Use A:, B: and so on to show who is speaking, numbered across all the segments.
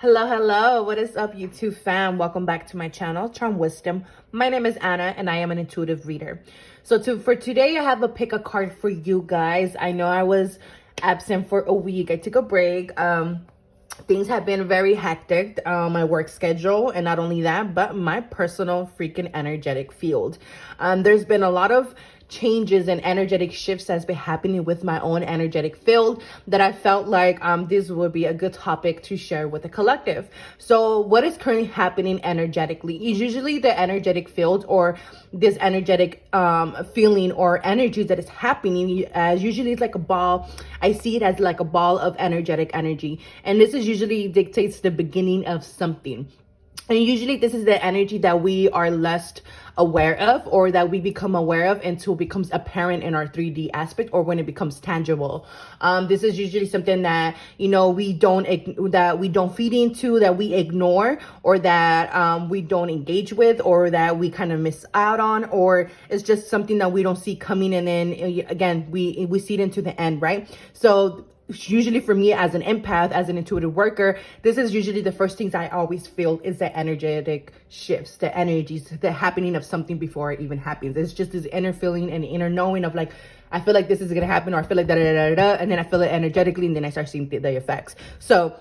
A: Hello. What is up, YouTube fam? Welcome back to my channel, Charm Wisdom. My name is Anna, and I am an intuitive reader. For today, I have a pick a card for you guys. I know I was absent for a week. I took a break. Things have been very hectic, my work schedule, and not only that, but my personal freaking energetic field. There's been a lot of changes and energetic shifts that's been happening with my own energetic field that I felt like this would be a good topic to share with the collective. So what is currently happening energetically is usually the energetic field or this energetic feeling or energy that is happening as usually it's like a ball. I see it as like a ball of energetic energy, and this is usually dictates the beginning of something. And usually this is the energy that we are less aware of, or that we become aware of until it becomes apparent in our 3D aspect, or when it becomes tangible. This is usually something that, we don't feed into, that we ignore, or that we don't engage with, or that we kind of miss out on, or it's just something that we don't see coming. And then again, we see it into the end, right? So usually for me as an empath, as an intuitive worker, this is usually the first things I always feel is the energetic shifts, the energies, the happening of something before it even happens. It's just this inner feeling and inner knowing of like, I feel like this is going to happen, or I feel like da-da-da-da-da, and then I feel it energetically, and then I start seeing the effects. So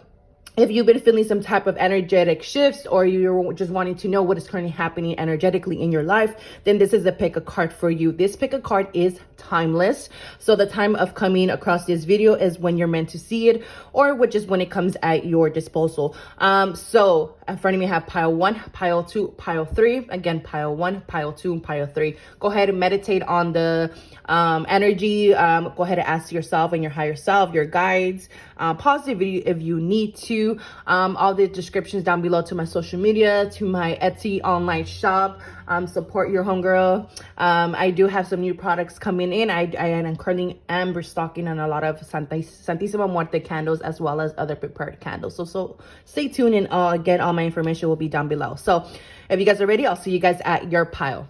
A: if you've been feeling some type of energetic shifts, or you're just wanting to know what is currently happening energetically in your life, then this is a pick a card for you. This pick a card is timeless. So the time of coming across this video is when you're meant to see it, or which is when it comes at your disposal. So in front of me I have pile 1, pile 2, pile 3. Again, pile 1, pile 2, pile 3. Go ahead and meditate on the energy. Go ahead and ask yourself and your higher self, your guides. Pause the video if you need to. All the descriptions down below to my social media, to my Etsy online shop. Support your homegirl. I do have some new products coming in. I am currently restocking on a lot of Santísima Muerte candles, as well as other prepared candles. So stay tuned, and again, all my information will be down below. So if you guys are ready, I'll see you guys at your pile.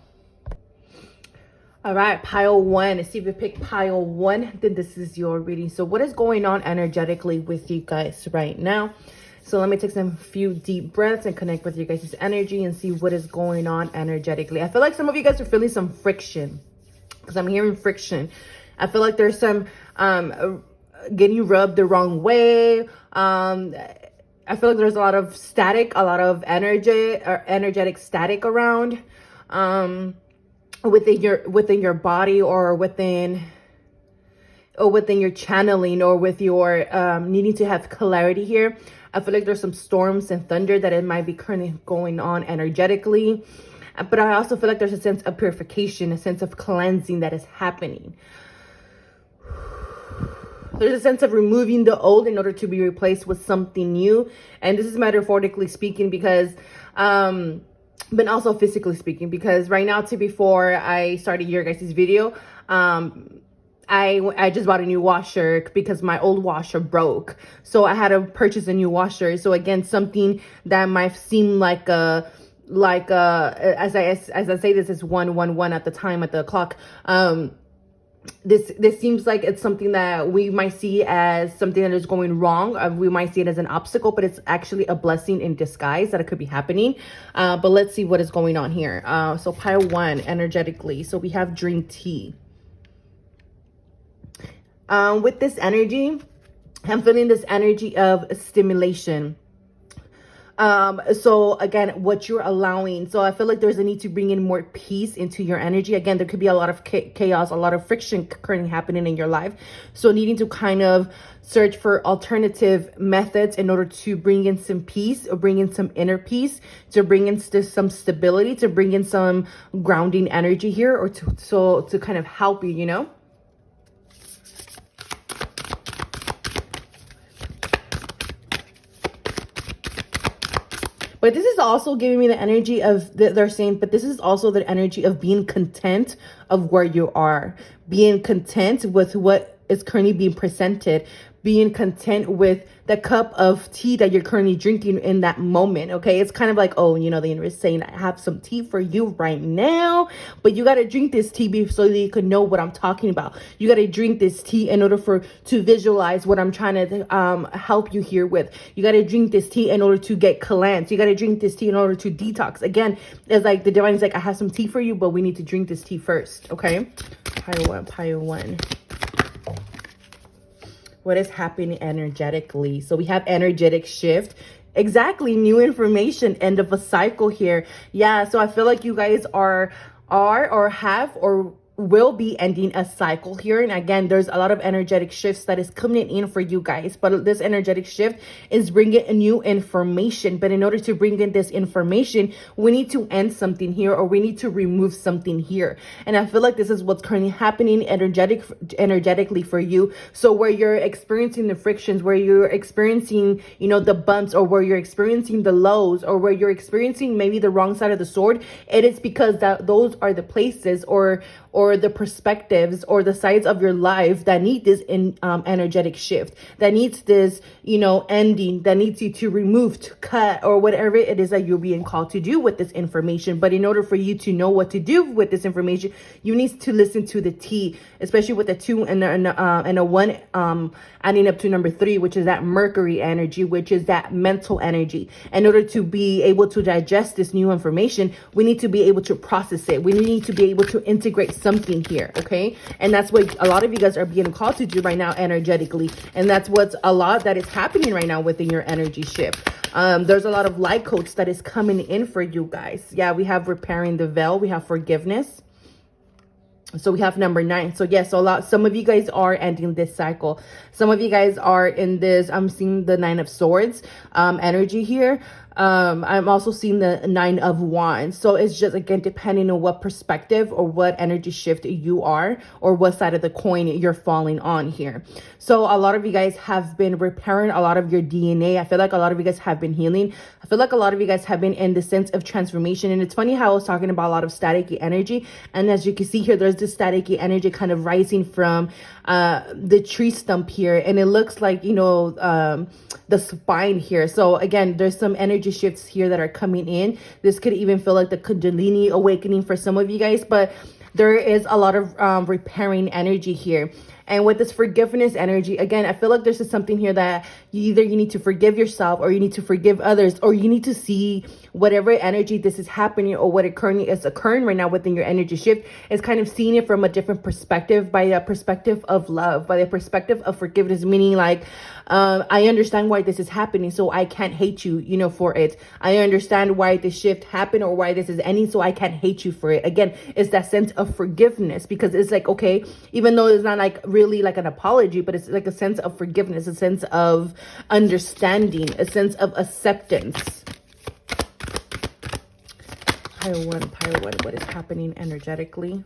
A: All right, pile 1. Let's see if you pick pile 1, then this is your reading. So what is going on energetically with you guys right now? So let me take some few deep breaths and connect with you guys' energy and see what is going on energetically. I feel like some of you guys are feeling some friction, because I'm hearing friction. I feel like there's some getting rubbed the wrong way. I feel like there's a lot of static, a lot of energy or energetic static around within your body, or within your channeling, or with your needing to have clarity here. I feel like there's some storms and thunder that it might be currently going on energetically. But I also feel like there's a sense of purification, a sense of cleansing that is happening. There's a sense of removing the old in order to be replaced with something new. And this is metaphorically speaking, because but also physically speaking, because right now, before I started your guys' video, I just bought a new washer because my old washer broke. So I had to purchase a new washer. So again, something that might seem like as I say, this is 111 at the time at the clock. This seems like it's something that we might see as something that is going wrong. We might see it as an obstacle, but it's actually a blessing in disguise that it could be happening. But let's see what is going on here. So pile 1 energetically. So we have drink tea. With this energy, I'm feeling this energy of stimulation. So again, what you're allowing. So I feel like there's a need to bring in more peace into your energy. Again, there could be a lot of chaos, a lot of friction currently happening in your life. So needing to kind of search for alternative methods in order to bring in some peace, or bring in some inner peace, to bring in some stability, to bring in some grounding energy here, or to kind of help you, But this is also giving me the energy of, they're saying, but this is also the energy of being content of where you are. Being content with what is currently being presented, being content with the cup of tea that you're currently drinking in that moment. Okay, it's kind of like, oh, you know, the universe is saying, I have some tea for you right now, but you got to drink this tea so that you can know what I'm talking about. You got to drink this tea in order to visualize what I'm trying to help you here with. You got to drink this tea in order to get cleansed. You got to drink this tea in order to detox. Again, it's like the divine is like, I have some tea for you, but we need to drink this tea first. Okay, pile one. What is happening energetically? So we have energetic shift. Exactly. New information. End of a cycle here. Yeah. So I feel like you guys are or have or will be ending a cycle here. And again, there's a lot of energetic shifts that is coming in for you guys, but this energetic shift is bringing a new information. But in order to bring in this information, we need to end something here, or we need to remove something here. And I feel like this is what's currently happening energetically for you. So where you're experiencing the frictions, where you're experiencing, you know, the bumps, or where you're experiencing the lows, or where you're experiencing maybe the wrong side of the sword, it is because those are the places or the perspectives or the sides of your life that need this energetic shift, that needs this, you know, ending, that needs you to remove, to cut, or whatever it is that you're being called to do with this information. But in order for you to know what to do with this information, you need to listen to the T, especially with the 2 and a 1 adding up to number 3, which is that Mercury energy, which is that mental energy. In order to be able to digest this new information, we need to be able to process it. We need to be able to integrate something here. Okay, and that's what a lot of you guys are being called to do right now energetically, and that's what's a lot that is happening right now within your energy shift. There's a lot of light codes that is coming in for you guys. Yeah, we have repairing the veil, we have forgiveness. So we have number 9. So yes, so some of you guys are ending this cycle. Some of you guys are in this, I'm seeing the 9 of Swords energy here. I'm also seeing the 9 of Wands. So it's just, again, depending on what perspective or what energy shift you are, or what side of the coin you're falling on here. So a lot of you guys have been repairing a lot of your DNA. I feel like a lot of you guys have been healing. I feel like a lot of you guys have been in the sense of transformation. And it's funny how I was talking about a lot of staticky energy. And as you can see here, there's this staticky energy kind of rising from the tree stump here. And it looks like, you know, the spine here. So again, there's some energy shifts here that are coming in. This could even feel like the Kundalini awakening for some of you guys, but there is a lot of repairing energy here. And with this forgiveness energy, again, I feel like there's just something here that you need to forgive yourself, or you need to forgive others, or you need to see whatever energy this is happening, or what it currently is occurring right now within your energy shift, is kind of seeing it from a different perspective, by a perspective of love, by the perspective of forgiveness, meaning like, I understand why this is happening, so I can't hate you, you know, for it. I understand why this shift happened, or why this is ending, so I can't hate you for it. Again, it's that sense of forgiveness, because it's like, okay, even though it's not like really like an apology, but it's like a sense of forgiveness, a sense of understanding, a sense of acceptance. Pile one, what is happening energetically?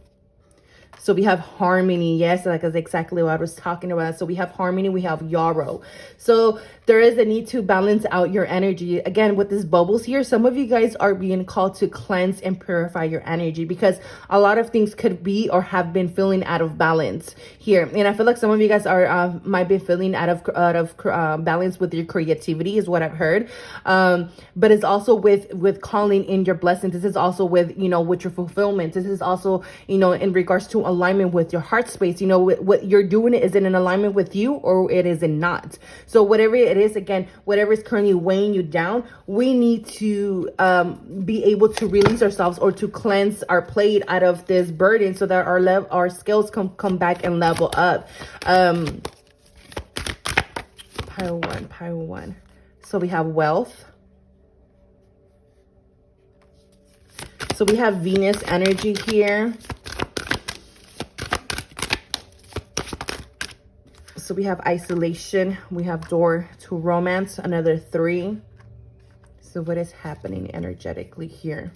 A: So we have harmony. Yes, like that's exactly what I was talking about. So we have harmony, we have yarrow. So there is a need to balance out your energy. Again, with these bubbles here, some of you guys are being called to cleanse and purify your energy, because a lot of things could be or have been feeling out of balance here. And I feel like some of you guys are might be feeling out of balance with your creativity, is what I've heard. But it's also with calling in your blessings. This is also with, you know, with your fulfillment. This is also, you know, in regards to alignment with your heart space. You know, what you're doing, is it in alignment with you, or it is not? So whatever it is, again, whatever is currently weighing you down, we need to be able to release ourselves, or to cleanse our plate out of this burden, so that our skills come back and level up. Pile one. So we have wealth. So we have Venus energy here. So we have isolation, we have door to romance, another 3. So what is happening energetically here?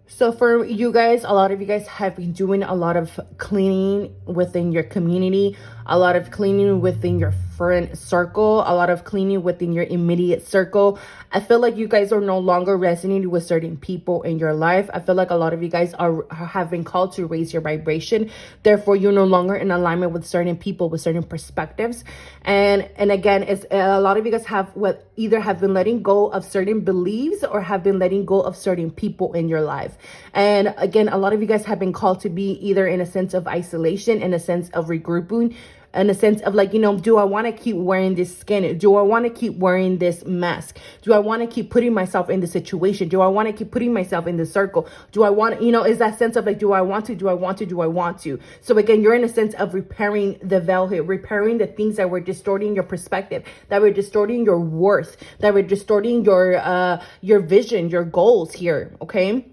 A: So for you guys, a lot of you guys have been doing a lot of cleaning within your community, a lot of cleaning within your friend circle, a lot of cleaning within your immediate circle. I feel like you guys are no longer resonating with certain people in your life. I feel like a lot of you guys have been called to raise your vibration. Therefore, you're no longer in alignment with certain people, with certain perspectives. And again, it's a lot of you guys have either have been letting go of certain beliefs or have been letting go of certain people in your life. And again, a lot of you guys have been called to be either in a sense of isolation, in a sense of regrouping, in a sense of like, do I want to keep wearing this skin? Do I want to keep wearing this mask? Do I want to keep putting myself in the situation? Do I want to keep putting myself in the circle? Do I want, is that sense of like, do I want to? So again, you're in a sense of repairing the veil here, repairing the things that were distorting your perspective, that were distorting your worth, that were distorting your vision, your goals here. Okay.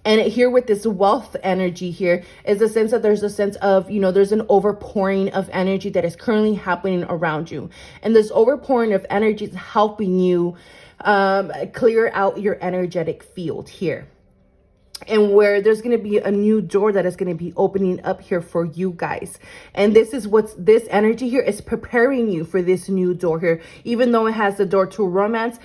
A: And here with this wealth energy here is a sense that there's a sense of, there's an overpouring of energy that is currently happening around you. And this overpouring of energy is helping you clear out your energetic field here. And where there's going to be a new door that is going to be opening up here for you guys. And this is this energy here is preparing you for this new door here. Even though it has the door to romance,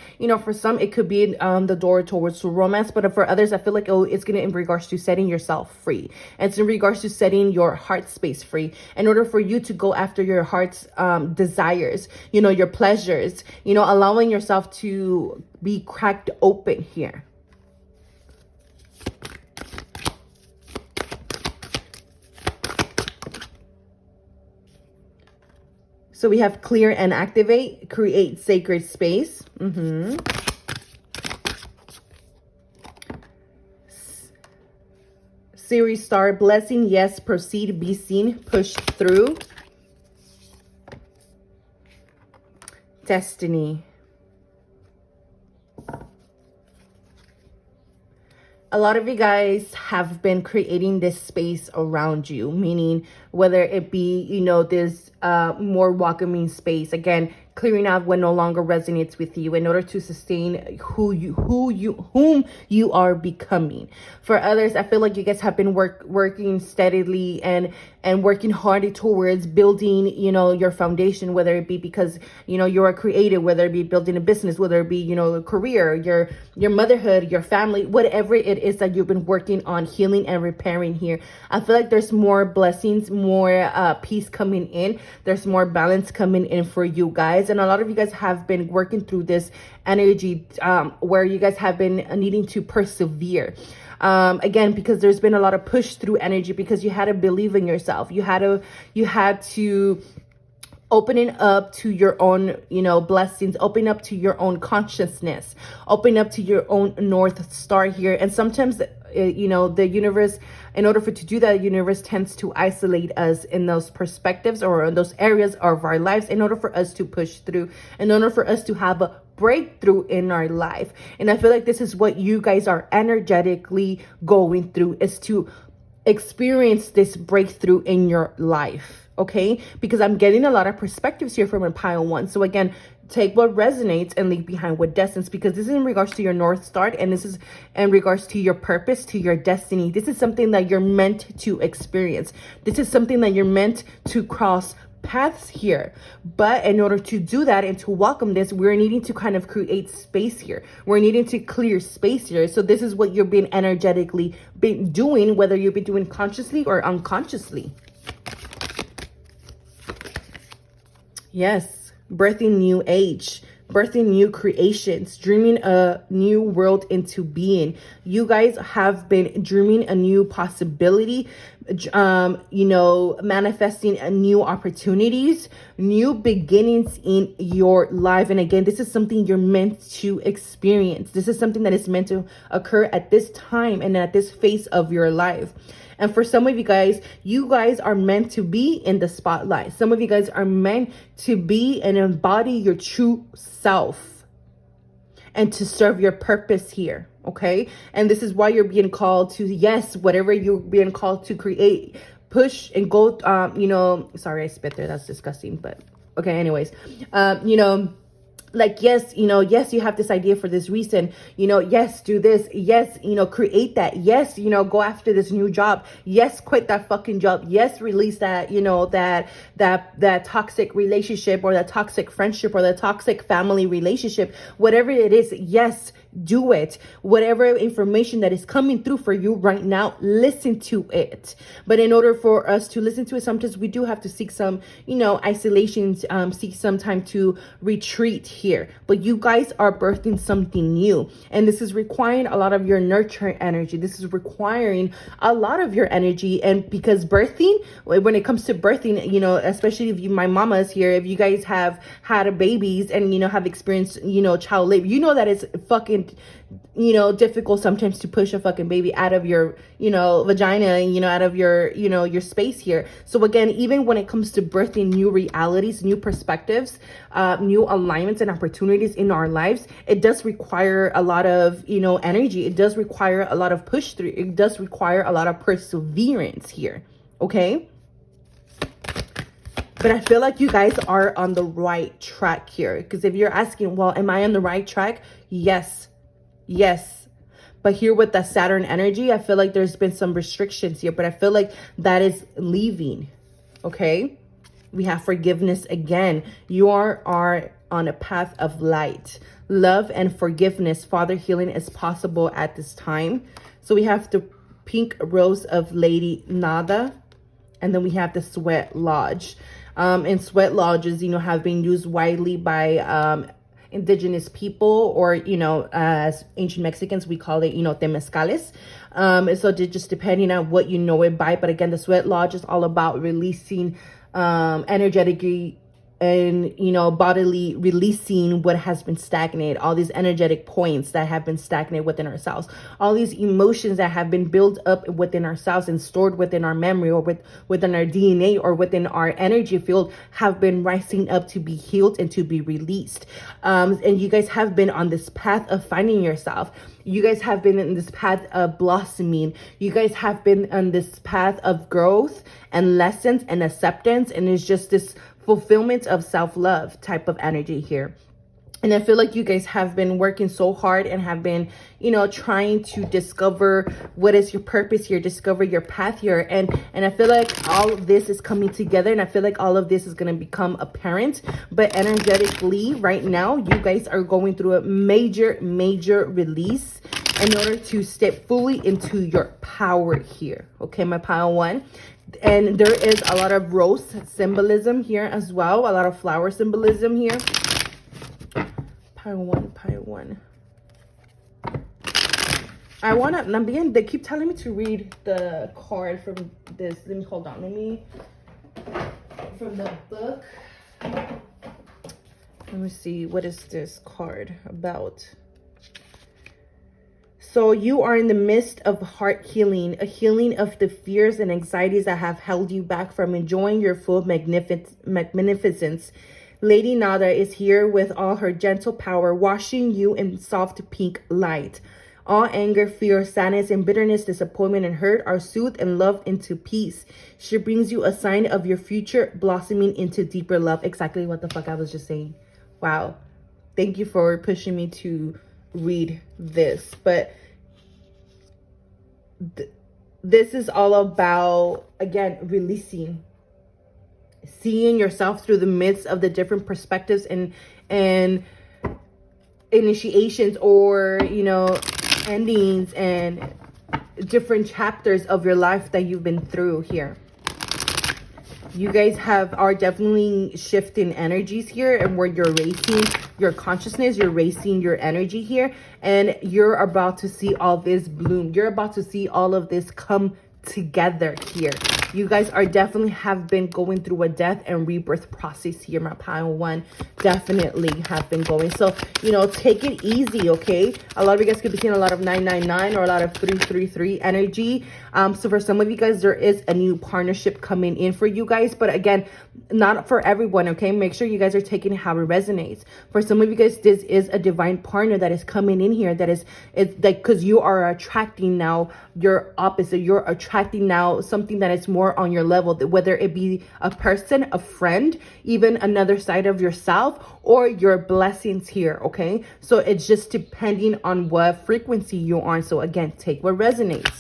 A: for some, it could be the door towards romance. But for others, I feel like it's going to in regards to setting yourself free. And it's in regards to setting your heart space free in order for you to go after your heart's desires, your pleasures, allowing yourself to be cracked open here. So we have clear and activate, create sacred space. Series star, blessing, yes, proceed, be seen, push through. Destiny. A lot of you guys have been creating this space around you, meaning whether it be, this more welcoming space, again, clearing out what no longer resonates with you in order to sustain whom you are becoming. For others, I feel like you guys have been working steadily and working hard towards building, your foundation, whether it be because, you're a creative, whether it be building a business, whether it be, a career, your motherhood, your family, whatever it is that you've been working on healing and repairing here. I feel like there's more blessings, more peace coming in. There's more balance coming in for you guys. And a lot of you guys have been working through this energy where you guys have been needing to persevere. Again, because there's been a lot of push through energy because you had to believe in yourself. You had to opening up to your own, blessings, open up to your own consciousness, open up to your own North Star here. And sometimes, the universe, in order for it to do that, the universe tends to isolate us in those perspectives or in those areas of our lives in order for us to push through, in order for us to have a breakthrough in our life. And I feel like this is what you guys are energetically going through, is to experience this breakthrough in your life. Okay, because I'm getting a lot of perspectives here from a pile one. So again, take what resonates and leave behind what doesn't, because this is in regards to your North Star, and this is in regards to your purpose, to your destiny. This is something that you're meant to experience. This is something that you're meant to cross paths here. But in order to do that and to welcome this, we're needing to kind of create space here. We're needing to clear space here. So this is what you're being energetically been doing, whether you've been doing consciously or unconsciously. Yes, birthing new age, birthing new creations, dreaming a new world into being. You guys have been dreaming a new possibility, manifesting a new opportunities, new beginnings in your life. And again, this is something you're meant to experience. This is something that is meant to occur at this time and at this phase of your life. And for some of you guys are meant to be in the spotlight. Some of you guys are meant to be and embody your true self and to serve your purpose here. Okay. And this is why you're being called to, yes, whatever you're being called to create, push and go, sorry, I spit there. That's disgusting. But okay. Anyways, like, yes, yes, you have this idea for this reason, yes, do this, yes, create that, yes, go after this new job, yes, quit that fucking job, yes, release that, that toxic relationship, or that toxic friendship, or the toxic family relationship, whatever it is, yes, do it. Whatever information that is coming through for you right now, listen to it. But in order for us to listen to it, sometimes we do have to seek some, isolations, seek some time to retreat here. But you guys are birthing something new, and this is requiring a lot of your nurture energy. This is requiring a lot of your energy. And because birthing, when it comes to birthing, especially if my mama's here, if you guys have had babies and have experienced child labor, that it's fucking difficult sometimes to push a fucking baby out of your vagina, out of your space here. So again, even when it comes to birthing new realities, new perspectives, new alignments and opportunities in our lives, it does require a lot of energy. It does require a lot of push through. It does require a lot of perseverance here. Okay, but I feel like you guys are on the right track here, because if you're asking, well, am I on the right track? Yes. But here with the Saturn energy, I feel like there's been some restrictions here, but I feel like that is leaving. Okay, we have forgiveness again. You are on a path of light, love, and forgiveness. Father healing is possible at this time. So we have the pink rose of Lady Nada, and then we have the sweat lodge. And sweat lodges, have been used widely by indigenous people, or as ancient Mexicans, we call it temescales. So just depending on what you know it by. But again, the sweat lodge is all about releasing energetically and bodily, releasing what has been stagnant, all these energetic points that have been stagnant within ourselves, all these emotions that have been built up within ourselves and stored within our memory, or within our DNA, or within our energy field, have been rising up to be healed and to be released. And you guys have been on this path of finding yourself. You guys have been in this path of blossoming. You guys have been on this path of growth and lessons and acceptance, and it's just this fulfillment of self-love type of energy here. And I feel like you guys have been working so hard and have been, trying to discover what is your purpose here, discover your path here. And I feel like all of this is coming together, and I feel like all of this is going to become apparent. But energetically right now, you guys are going through a major release in order to step fully into your power here. Okay, my pile one. And there is a lot of rose symbolism here as well, a lot of flower symbolism here. Pile one. I want to, again, they keep telling me to read the card from this. Let me, hold on. From the book. Let me see, what is this card about? So you are in the midst of heart healing, a healing of the fears and anxieties that have held you back from enjoying your full magnificence. Lady Nada is here with all her gentle power, washing you in soft pink light. All anger, fear, sadness, and bitterness, disappointment, and hurt are soothed and loved into peace. She brings you a sign of your future blossoming into deeper love. Exactly what the fuck I was just saying. Wow. Thank you for pushing me to read this. But this is all about, again, releasing, seeing yourself through the midst of the different perspectives and initiations, or endings and different chapters of your life that you've been through here. You guys are definitely shifting energies here, and where you're raising your consciousness, you're raising your energy here, and you're about to see all this bloom. You're about to see all of this come together here. You guys are definitely have been going through a death and rebirth process here. My pile one definitely have been going. So, take it easy, okay? A lot of you guys could be seeing a lot of 999 or a lot of 333 energy. So for some of you guys, there is a new partnership coming in for you guys. But again, not for everyone, okay? Make sure you guys are taking it how it resonates. For some of you guys, this is a divine partner that is coming in here. It's like, because you are attracting now your opposite. You're attracting now something that is more more on your level, whether it be a person, a friend, even another side of yourself, or your blessings here, okay? So it's just depending on what frequency you're on. So again, take what resonates.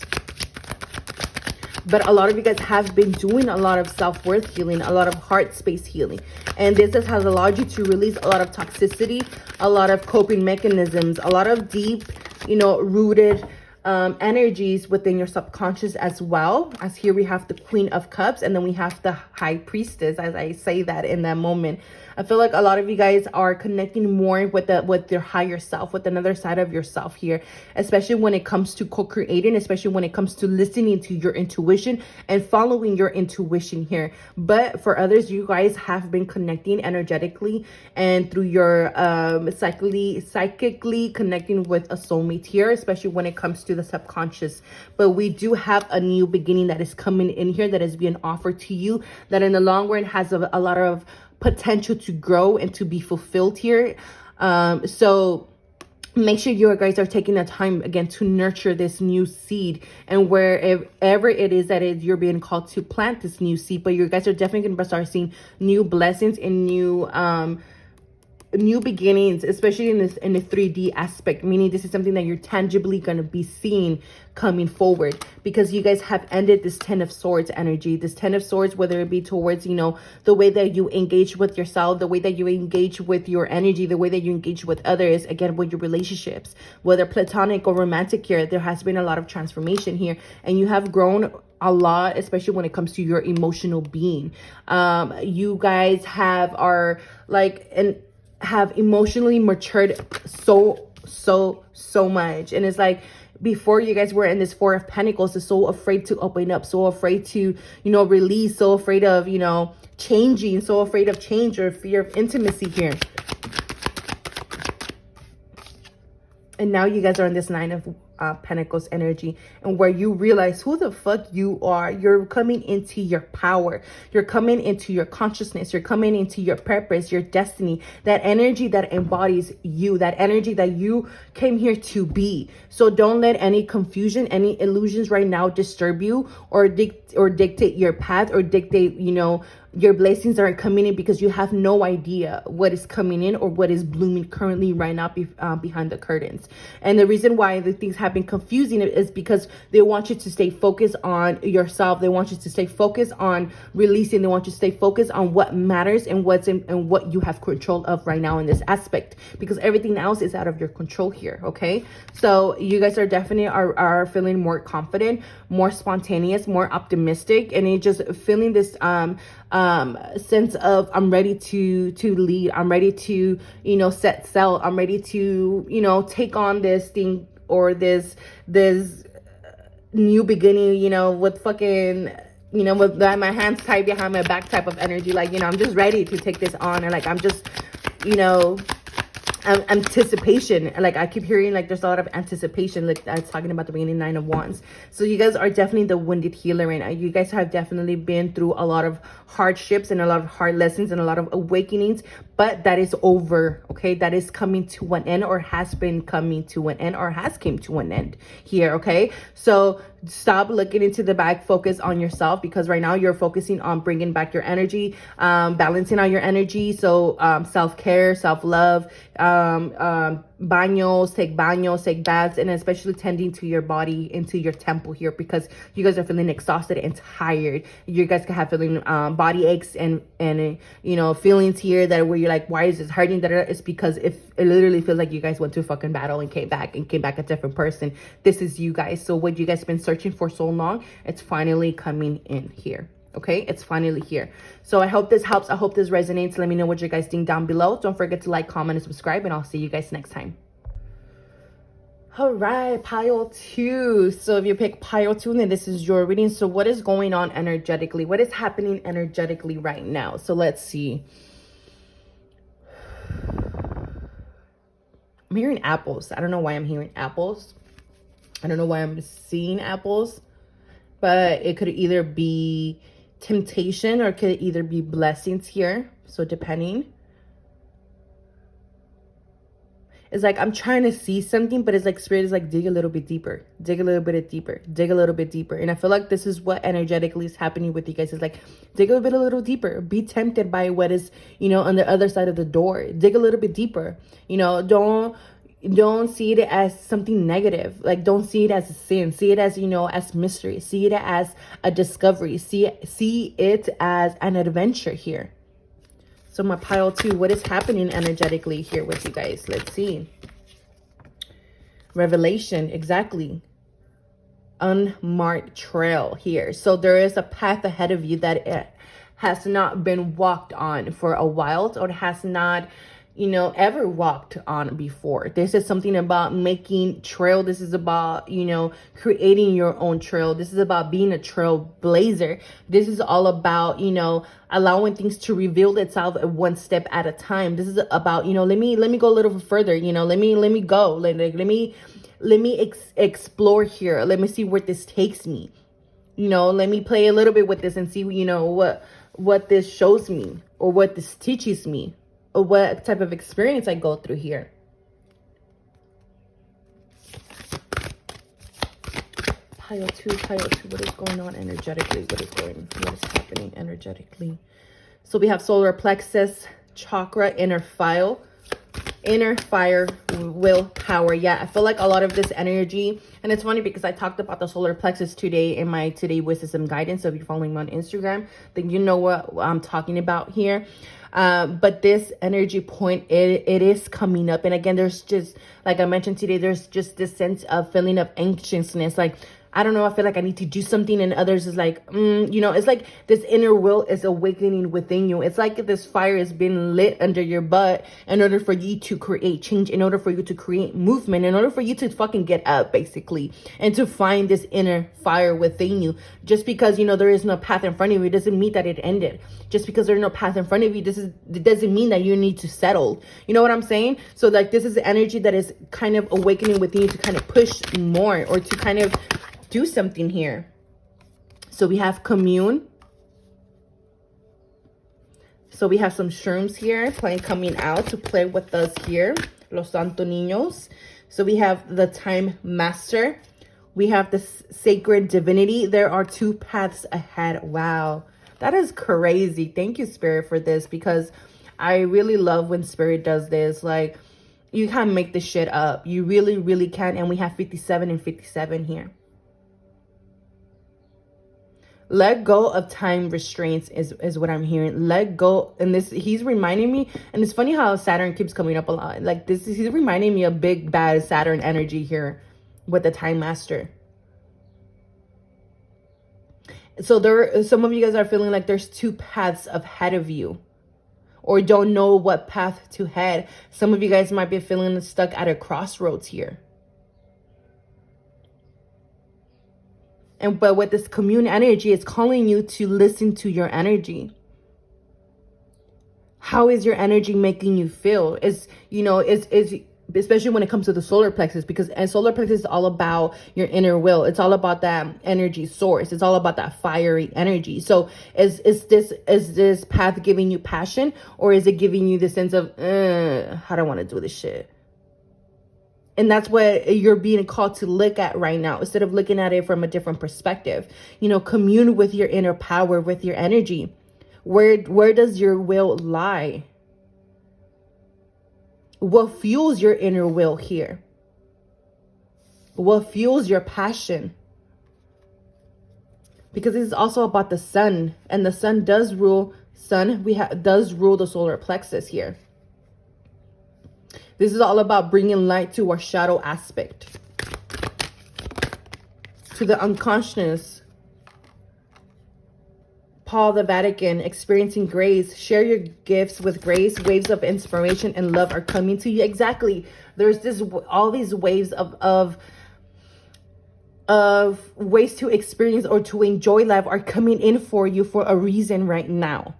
A: But a lot of you guys have been doing a lot of self-worth healing, a lot of heart space healing. And this has allowed you to release a lot of toxicity, a lot of coping mechanisms, a lot of deep, rooted energies within your subconscious as well. As here we have the Queen of Cups, and then we have the High Priestess, as I say that in that moment. I feel like a lot of you guys are connecting more with your higher self, with another side of yourself here, especially when it comes to co-creating, especially when it comes to listening to your intuition and following your intuition here. But for others, you guys have been connecting energetically and through your psychically connecting with a soulmate here, especially when it comes to the subconscious. But we do have a new beginning that is coming in here, that is being offered to you, that in the long run has a lot of potential to grow and to be fulfilled here. So make sure you guys are taking the time again to nurture this new seed, and wherever it is that you're being called to plant this new seed. But you guys are definitely going to start seeing new blessings and new beginnings, especially in the 3D aspect, meaning this is something that you're tangibly going to be seeing coming forward, because you guys have ended this 10 of Swords energy, this 10 of Swords, whether it be towards, the way that you engage with yourself, the way that you engage with your energy, the way that you engage with others, again, with your relationships, whether platonic or romantic here. There has been a lot of transformation here, and you have grown a lot, especially when it comes to your emotional being. You guys have emotionally matured so much. And it's like, before, you guys were in this Four of Pentacles, so afraid to open up, so afraid to, release, so afraid of, changing, so afraid of change, or fear of intimacy here. And now you guys are in this Nine of Pentacles energy, and where you realize who the fuck you are. You're coming into your power. You're coming into your consciousness. You're coming into your purpose, your destiny, that energy that embodies you, that energy that you came here to be. So don't let any confusion, any illusions right now disturb you, or dictate your path, or dictate, your blessings are coming in, because you have no idea what is coming in or what is blooming currently right now behind the curtains. And the reason why the things have been confusing is because they want you to stay focused on yourself. They want you to stay focused on releasing. They want you to stay focused on what matters and what you have control of right now in this aspect, because everything else is out of your control here. Okay, so you guys are definitely are feeling more confident, more spontaneous, more optimistic, and it just feeling this sense of, I'm ready to lead, I'm ready to set sail, I'm ready to take on this thing, or this new beginning, with fucking with my hands tied behind my back type of energy, like I'm just ready to take this on, and like I'm just anticipation. Like I keep hearing like there's a lot of anticipation, like that's talking about the beginning Nine of Wands. So you guys are definitely the wounded healer right now. You guys have definitely been through a lot of hardships and a lot of hard lessons and a lot of awakenings, but that is over. Okay, that is coming to an end, or has been coming to an end, or has came to an end here. Okay, so stop looking into the back, focus on yourself, because right now you're focusing on bringing back your energy, balancing out your energy. So self-care, self-love, baños, take baths, and especially tending to your body, into your temple here, because you guys are feeling exhausted and tired. You guys can have feeling body aches and feelings here that where you're like, why is this hurting? That it's because it literally feels like you guys went to a fucking battle and came back a different person. This is you guys. So what you guys been searching for so long, it's finally coming in here. Okay, it's finally here. So I hope this helps. I hope this resonates. Let me know what you guys think down below. Don't forget to like, comment, and subscribe, and I'll see you guys next time. All right, pile 2. So if you pick pile 2, then this is your reading. So what is going on energetically? What is happening energetically right now? So let's see. I'm hearing apples. I don't know why I'm hearing apples. I don't know why I'm seeing apples, but it could either be temptation or it could either be blessings here. So depending. It's like I'm trying to see something, but it's like spirit is like dig a little bit deeper, dig a little bit deeper, dig a little bit deeper. And I feel like this is what energetically is happening with you guys. It's like dig a little deeper. Be tempted by what is, you know, on the other side of the door. Dig a little bit deeper. You know, don't see it as something negative. Like, don't see it as a sin. See it as, you know, as mystery. See it as a discovery. See it as an adventure here. So my pile 2, what is happening energetically here with you guys? Let's see. Revelation, exactly. Unmarked trail here. So there is a path ahead of you that it has not been walked on for a while, or has not, you know, ever walked on before. This is something about making trail. This is about, you know, creating your own trail. This is about being a trailblazer. This is all about, you know, allowing things to reveal itself one step at a time. This is about, you know, let me go a little further, you know, let me go, let me explore here. Let me see where this takes me. You know, let me play a little bit with this and see, you know, what this shows me, or what this teaches me, or what type of experience I go through here. Pile 2, what is going on energetically? What is happening energetically? So we have solar plexus, chakra, inner fire, willpower. Yeah, I feel like a lot of this energy, and it's funny because I talked about the solar plexus today in my Today Wisdom guidance. So if you're following me on Instagram, then you know what I'm talking about here. But this energy point, it is coming up. And again, there's just, like I mentioned today, there's just this sense of feeling of anxiousness. Like, I don't know, I feel like I need to do something, and others is like, you know, it's like this inner will is awakening within you. It's like this fire is being lit under your butt in order for you to create change, in order for you to create movement, in order for you to fucking get up, basically, and to find this inner fire within you. Just because, you know, there is no path in front of you doesn't mean that it ended. Just because there's no path in front of you, it doesn't mean that you need to settle. You know what I'm saying? So like, this is the energy that is kind of awakening within you to kind of push more, or to kind of do something here. So we have commune. So we have some shrooms here coming out to play with us here. Los Santo Niños. So we have the time master. We have the sacred divinity. There are 2 paths ahead. Wow. That is crazy. Thank you, Spirit, for this, because I really love when Spirit does this. Like, you can't make this shit up. You really, really can. And we have 57 and 57 here. Let go of time restraints is what I'm hearing. Let go. And this, he's reminding me, and it's funny how Saturn keeps coming up a lot. Like this, he's reminding me of big bad Saturn energy here with the time master. So some of you guys are feeling like there's 2 paths ahead of you, or don't know what path to head. Some of you guys might be feeling stuck at a crossroads here. But with this commune energy, it's calling you to listen to your energy. How is your energy making you feel? Is, you know, is especially when it comes to the solar plexus, because solar plexus is all about your inner will. It's all about that energy source. It's all about that fiery energy. So is this path giving you passion, or is it giving you the sense of, I don't want to do this shit? And that's what you're being called to look at right now, instead of looking at it from a different perspective. You know, commune with your inner power, with your energy. Where does your will lie? What fuels your inner will here? What fuels your passion? Because this is also about the sun, and the sun does rule. Does rule the solar plexus here. This is all about bringing light to our shadow aspect, to the unconscious. Paul the Vatican, experiencing grace. Share your gifts with grace. Waves of inspiration and love are coming to you. Exactly. There's all these waves of ways to experience or to enjoy life are coming in for you for a reason right now.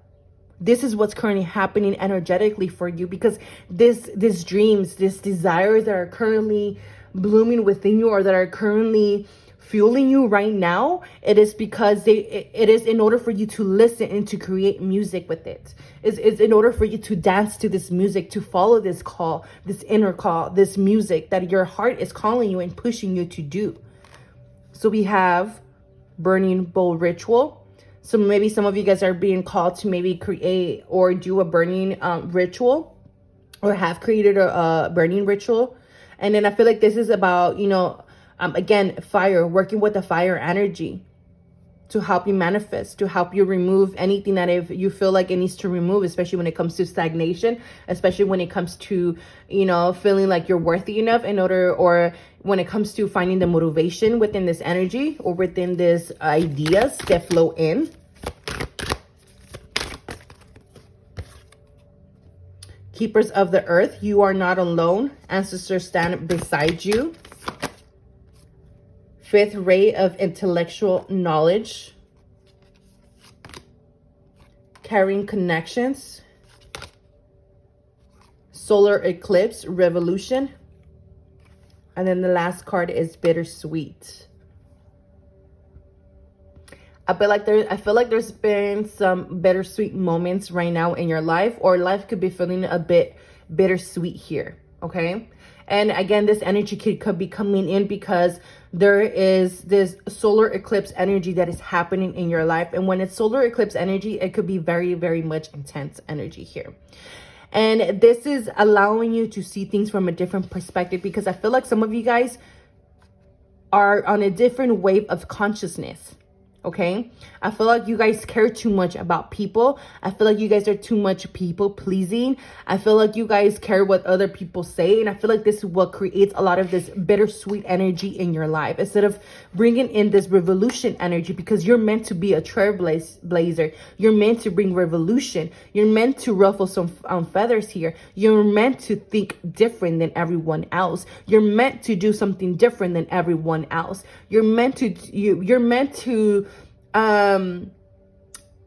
A: This is what's currently happening energetically for you, because these dreams, these desires that are currently blooming within you, or that are currently fueling you right now, it is because it is in order for you to listen and to create music with it. It's in order for you to dance to this music, to follow this call, this inner call, this music that your heart is calling you and pushing you to do. So we have burning bowl ritual. So maybe some of you guys are being called to maybe create or do a burning ritual, or have created a burning ritual. And then I feel like this is about, again, fire, working with the fire energy to help you manifest, to help you remove anything that if you feel like it needs to remove, especially when it comes to stagnation, especially when it comes to, feeling like you're worthy enough or when it comes to finding the motivation within this energy or within this ideas that flow in. Keepers of the earth, you are not alone. Ancestors stand beside you. Fifth ray of intellectual knowledge. Carrying connections. Solar eclipse, revolution. And then the last card is bittersweet. I feel like there's been some bittersweet moments right now in your life, or life could be feeling a bit bittersweet here, okay? And again, this energy could be coming in because there is this solar eclipse energy that is happening in your life. And when it's solar eclipse energy, it could be very, very much intense energy here. And this is allowing you to see things from a different perspective, because I feel like some of you guys are on a different wave of consciousness. Okay, I feel like you guys care too much about people. I feel like you guys are too much people pleasing. I feel like you guys care what other people say. And I feel like this is what creates a lot of this bittersweet energy in your life, instead of bringing in this revolution energy, because you're meant to be a trailblazer. You're meant to bring revolution. You're meant to ruffle some feathers here. You're meant to think different than everyone else. You're meant to do something different than everyone else. You're meant to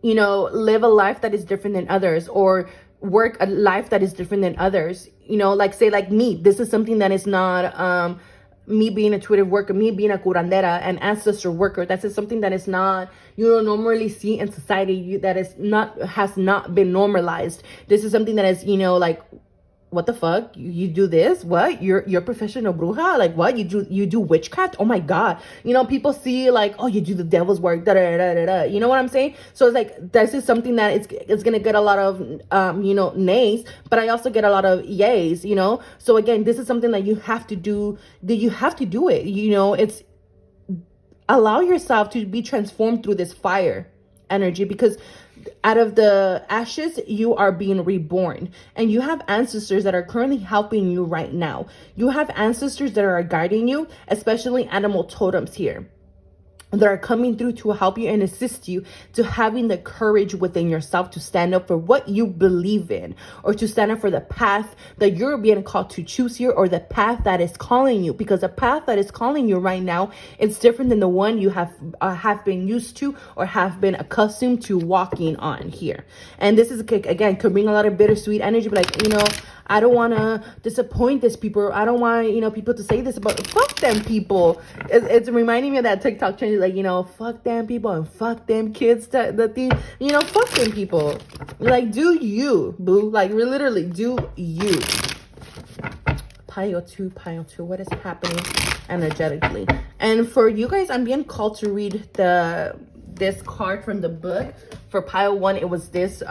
A: live a life that is different than others, or work a life that is different than others. Like say like me, this is something that is not me being a intuitive worker, me being a curandera, an ancestor worker. That's just something that is not, normally see in society, that has not been normalized. This is something that is, like, what the fuck? You do this? What? You're professional bruja? Like what? You do witchcraft? Oh my God. People see like, oh, you do the devil's work. Da, da, da, da, da. You know what I'm saying? So it's like, this is something that it's going to get a lot of, nays, but I also get a lot of yays, So again, this is something that you have to do, it. It's allow yourself to be transformed through this fire energy, because out of the ashes, you are being reborn. And you have ancestors that are currently helping you right now. You have ancestors that are guiding you, especially animal totems here, that are coming through to help you and assist you to having the courage within yourself to stand up for what you believe in, or to stand up for the path that you're being called to choose here, or the path that is calling you. Because the path that is calling you right now, it's different than the one you have been used to or have been accustomed to walking on here. And this is, again, could bring a lot of bittersweet energy, but like, I don't want to disappoint these people. I don't want, people to say this about, fuck them people. It's reminding me of that TikTok trend, like, fuck them people and fuck them kids. Fuck them people. Like, do you, boo. Like, literally, do you. Pile 2. What is happening energetically? And for you guys, I'm being called to read this card from the book. For pile 1, it was this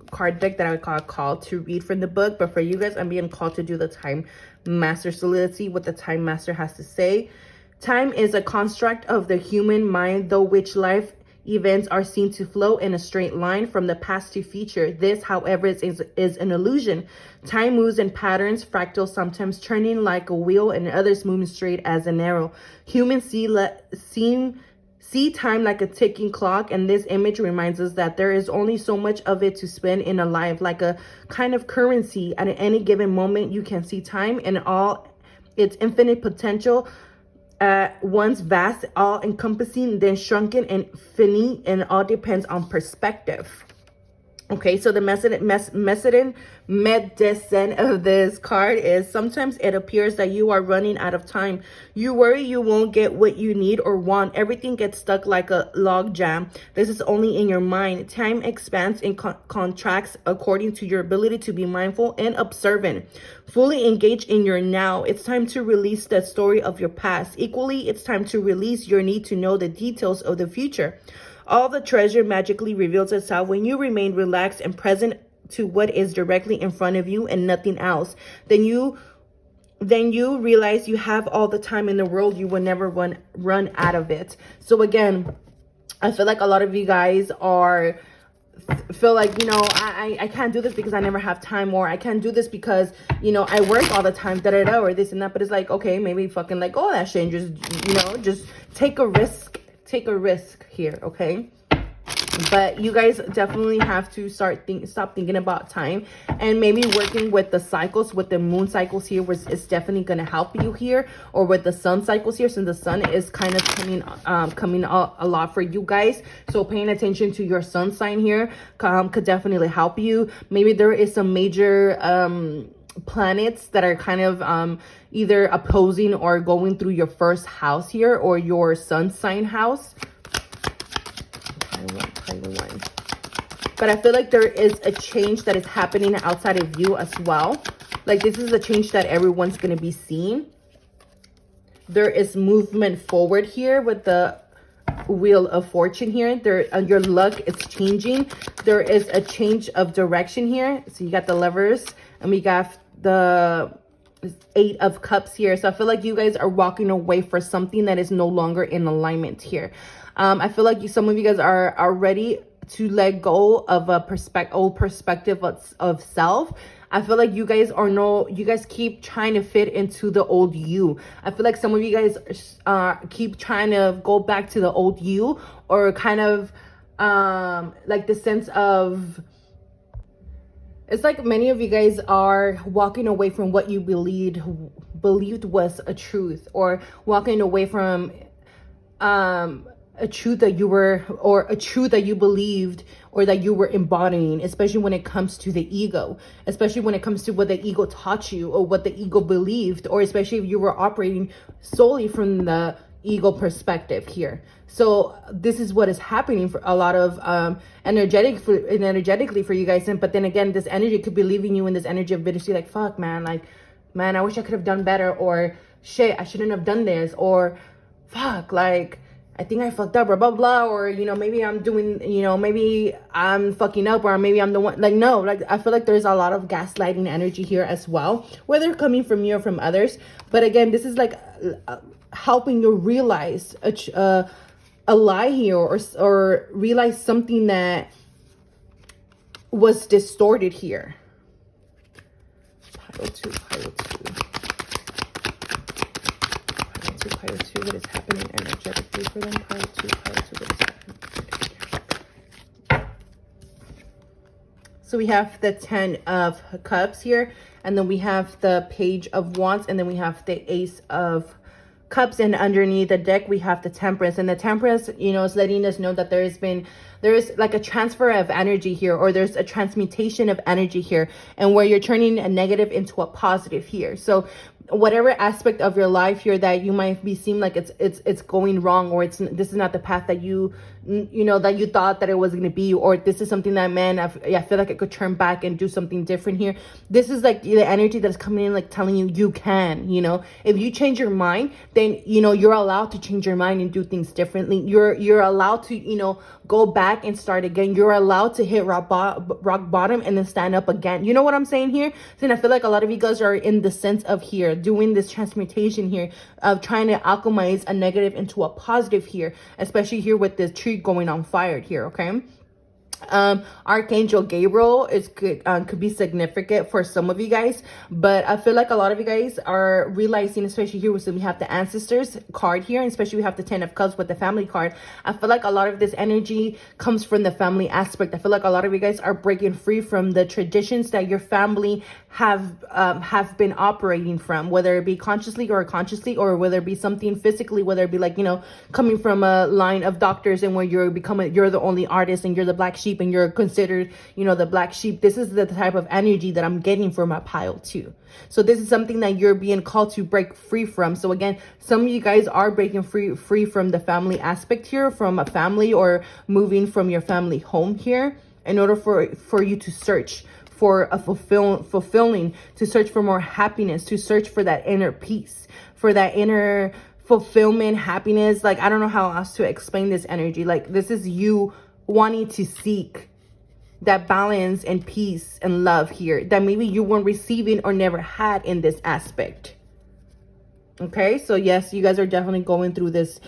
A: card deck that I got called to read from the book. But for you guys, I'm being called to do the Time Master Solidity, what the Time Master has to say. Time is a construct of the human mind, though which life events are seen to flow in a straight line from the past to future. This, however, is an illusion. Time moves in patterns, fractal, sometimes turning like a wheel and others moving straight as an arrow. Humans see time like a ticking clock, and this image reminds us that there is only so much of it to spend in a life. Like a kind of currency, at any given moment you can see time in all its infinite potential, once vast, all-encompassing, then shrunken and finite, and all depends on perspective. Okay, so the medicine of this card is sometimes it appears that you are running out of time. You worry you won't get what you need or want. Everything gets stuck like a log jam. This is only in your mind. Time expands and contracts according to your ability to be mindful and observant. Fully engage in your now. It's time to release the story of your past. Equally, it's time to release your need to know the details of the future. All the treasure magically reveals itself when you remain relaxed and present to what is directly in front of you and nothing else. Then you realize you have all the time in the world. You will never run out of it. So again, I feel like a lot of you guys feel like, you know, I can't do this because I never have time, or I can't do this because, you know, I work all the time, or this and that. But it's like, okay, maybe fucking like all that shit, just, you know, just take a risk here, okay? But you guys definitely have to stop thinking about time, and maybe working with the cycles, with the moon cycles here, which is definitely going to help you here, or with the sun cycles here, since the sun is kind of coming out a lot for you guys. So paying attention to your sun sign here could definitely help you. Maybe there is some major planets that are kind of either opposing or going through your first house here, or your sun sign house. But I feel like there is a change that is happening outside of you as well. Like this is a change that everyone's going to be seeing. There is movement forward here with the Wheel of Fortune here. Your luck is changing. There is a change of direction here. So you got the Lovers, and we got the Eight of Cups here. So I feel like you guys are walking away for something that is no longer in alignment here. I feel like some of you guys are ready to let go of a old perspective of self. I feel like you guys keep trying to fit into the old you. I feel like some of you guys keep trying to go back to the old you, or kind of like the sense of, it's like many of you guys are walking away from what you believed was a truth, or walking away from a truth that you were, or a truth that you believed, or that you were embodying, especially when it comes to the ego, especially when it comes to what the ego taught you, or what the ego believed, or especially if you were operating solely from the ego perspective here. So this is what is happening for a lot of energetically for you guys. But then again, this energy could be leaving you in this energy of bittersweet, like, fuck, man, like, man, I wish I could have done better, or shit, I shouldn't have done this, or fuck, like, I think I fucked up, or blah, blah, or, you know, maybe I'm doing, you know, maybe I'm fucking up, or maybe I'm the one, like, no, like, I feel like there's a lot of gaslighting energy here as well, whether coming from you or from others. But again, this is like helping you realize a lie here, or realize something that was distorted here. Pile two. What is happening energetically for them? Pile two, what is happening? So we have the 10 of Cups here, and then we have the Page of Wands, and then we have the Ace of Cups, and underneath the deck we have the Temperance. And the Temperance, you know, is letting us know that there is like a transfer of energy here, or there's a transmutation of energy here, and where you're turning a negative into a positive here. So whatever aspect of your life here that you might be seem like it's going wrong, or this is not the path that you know that you thought that it was going to be, or this is something that, man, I feel like I could turn back and do something different here. This is like the energy that's coming in, like telling you can, you know, if you change your mind, then, you know, you're allowed to change your mind and do things differently. You're allowed to, you know, go back and start again. You're allowed to hit rock bottom and then stand up again. You know what I'm saying here? So I feel like a lot of you guys are in the sense of here doing this transmutation here, of trying to alchemize a negative into a positive here, especially here with this tree going on fire here. Okay. Archangel Gabriel could be significant for some of you guys, but I feel like a lot of you guys are realizing, especially here, so we have the Ancestors card here, and especially we have the 10 of Cups with the Family card. I feel like a lot of this energy comes from the family aspect. I feel like a lot of you guys are breaking free from the traditions that your family have been operating from, whether it be consciously or unconsciously, or whether it be something physically, whether it be like, you know, coming from a line of doctors and where you're the only artist and you're the black sheep and you're considered, you know, the black sheep. This is the type of energy that I'm getting for my pile 2. So this is something that you're being called to break free from. So again, some of you guys are breaking free from the family aspect here, from a family, or moving from your family home here, in order for you to search for a fulfilling, to search for more happiness, to search for that inner peace, for that inner fulfillment, happiness. Like, I don't know how else to explain this energy. Like, this is you wanting to seek that balance and peace and love here that maybe you weren't receiving or never had in this aspect. Okay, so yes, you guys are definitely going through this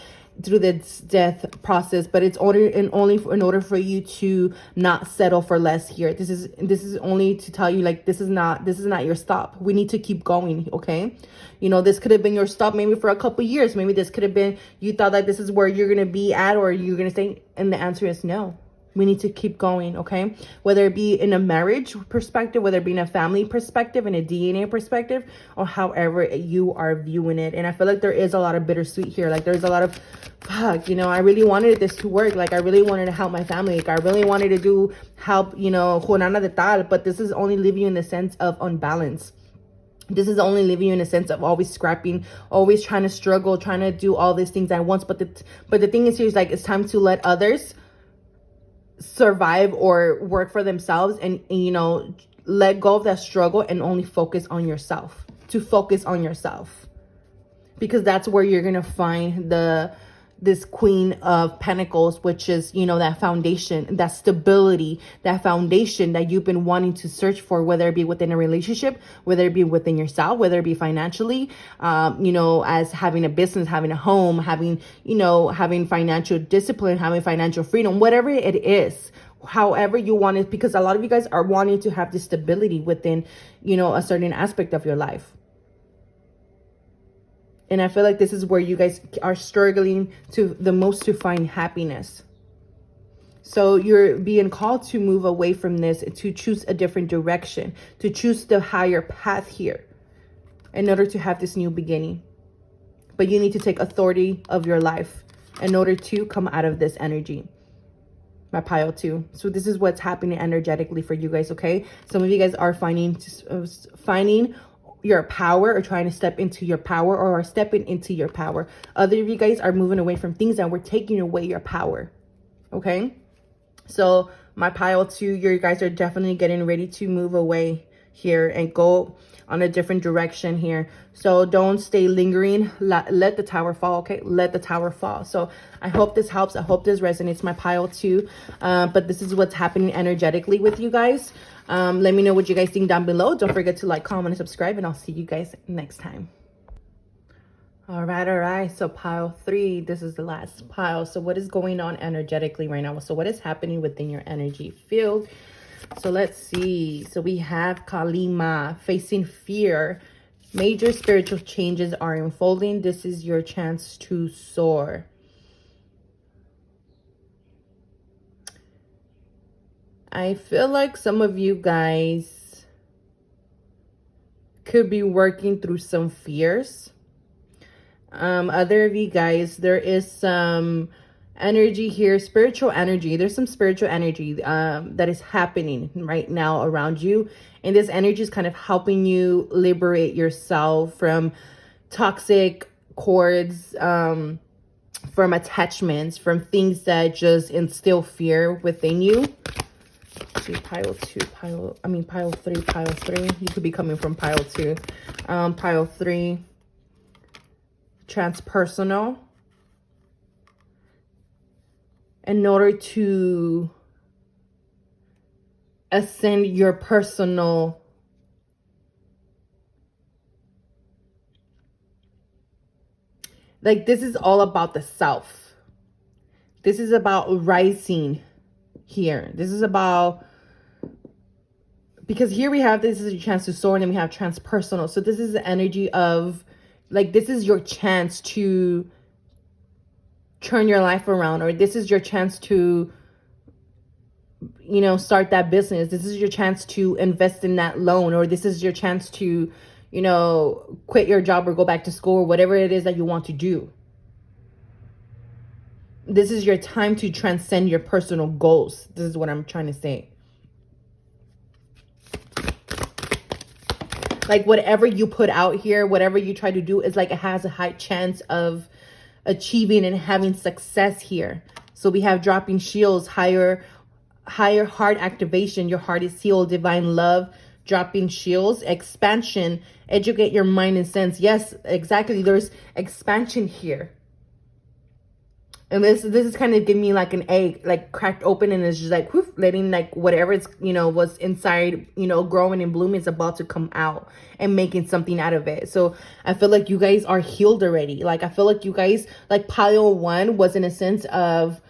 A: death process, but it's only in order for you to not settle for less here. This is only to tell you, like, this is not your stop. We need to keep going. Okay, you know, this could have been your stop maybe for a couple years. Maybe this could have been, you thought that this is where you're gonna be at, or you're gonna stay, and the answer is no. We need to keep going, okay? Whether it be in a marriage perspective, whether it be in a family perspective, in a DNA perspective, or however you are viewing it. And I feel like there is a lot of bittersweet here. Like, there's a lot of, fuck, you know, I really wanted this to work. Like, I really wanted to help my family. Like, I really wanted to help, you know, Juanana de tal. But this is only leaving you in the sense of unbalance. This is only leaving you in a sense of always scrapping, always trying to struggle, trying to do all these things at once. But the thing is here is, like, it's time to let others survive or work for themselves, and you know, let go of that struggle and only focus on yourself. To focus on yourself, because that's where you're gonna find this Queen of Pentacles, which is, you know, that foundation, that stability, that foundation that you've been wanting to search for, whether it be within a relationship, whether it be within yourself, whether it be financially, you know, as having a business, having a home, having, you know, having financial discipline, having financial freedom, whatever it is, however you want it, because a lot of you guys are wanting to have this stability within, you know, a certain aspect of your life. And I feel like this is where you guys are struggling the most to find happiness. So you're being called to move away from this, to choose a different direction, to choose the higher path here in order to have this new beginning. But you need to take authority of your life in order to come out of this energy. My pile 2. So this is what's happening energetically for you guys, okay? Some of you guys are finding your power, or trying to step into your power, or are stepping into your power. Other of you guys are moving away from things that were taking away your power. Okay, so my pile 2, you guys are definitely getting ready to move away here and go on a different direction here. So don't stay lingering. Let the tower fall. Okay, let the tower fall. So I hope this helps. I hope this resonates, my pile 2. But this is what's happening energetically with you guys. Let me know what you guys think down below. Don't forget to like, comment, and subscribe, and I'll see you guys next time. All right. So pile 3, this is the last pile. So what is going on energetically right now? So what is happening within your energy field? So let's see. So we have Kalima, facing fear. Major spiritual changes are unfolding. This is your chance to soar. I feel like some of you guys could be working through some fears. Other of you guys, there is some energy here, spiritual energy. There's some spiritual energy that is happening right now around you. And this energy is kind of helping you liberate yourself from toxic cords, from attachments, from things that just instill fear within you. Pile 3. You could be coming from pile 2. Pile 3, transpersonal. In order to ascend your personal this is all about the self. This is about rising here. This is about, because here we have, this is your chance to soar, and then we have transpersonal. So this is the energy of, this is your chance to turn your life around, or this is your chance to, you know, start that business. This is your chance to invest in that loan, or this is your chance to, you know, quit your job or go back to school or whatever it is that you want to do. This is your time to transcend your personal goals. This is what I'm trying to say. Like whatever you put out here, whatever you try to do is like it has a high chance of achieving and having success here. So we have dropping shields, higher heart activation. Your heart is healed, divine love, dropping shields, expansion, educate your mind and sense. Yes, exactly. There's expansion here. And this is kind of giving me like an egg, like cracked open, and it's just like whoof, letting like whatever it's, you know, was inside, you know, growing and blooming is about to come out and making something out of it. So I feel like you guys are healed already. Like I feel like you guys, like pile 1 was in a sense of,